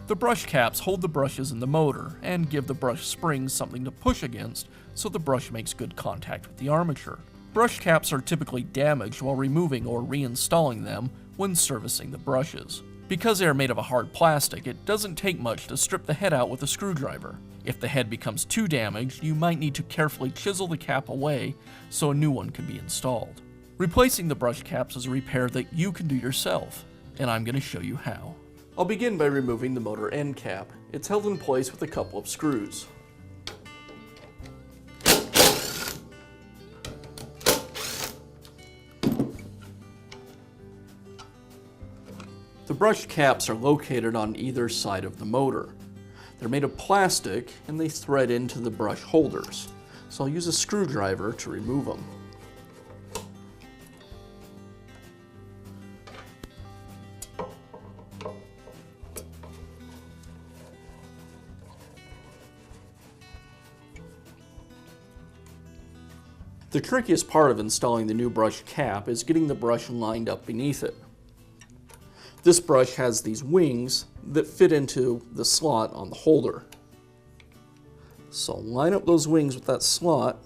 The brush caps hold the brushes in the motor and give the brush springs something to push against so the brush makes good contact with the armature. Brush caps are typically damaged while removing or reinstalling them when servicing the brushes. Because they are made of a hard plastic, it doesn't take much to strip the head out with a screwdriver. If the head becomes too damaged, you might need to carefully chisel the cap away so a new one can be installed. Replacing the brush caps is a repair that you can do yourself, and I'm going to show you how. I'll begin by removing the motor end cap. It's held in place with a couple of screws. The brush caps are located on either side of the motor. They're made of plastic and they thread into the brush holders, so I'll use a screwdriver to remove them. The trickiest part of installing the new brush cap is getting the brush lined up beneath it. This brush has these wings that fit into the slot on the holder. So line up those wings with that slot,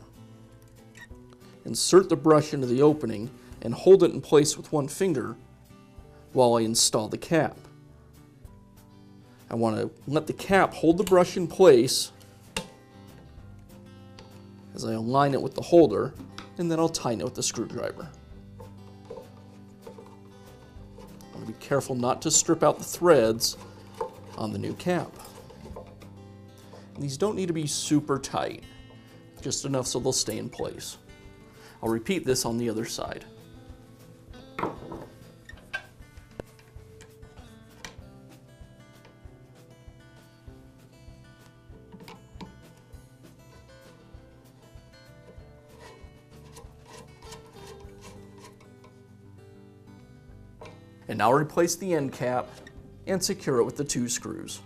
insert the brush into the opening, and hold it in place with one finger while I install the cap. I want to let the cap hold the brush in place as I align it with the holder, and then I'll tighten it with the screwdriver. I want to be careful not to strip out the threads on the new cap. And these don't need to be super tight, just enough so they'll stay in place. I'll repeat this on the other side. And now replace the end cap and secure it with the two screws.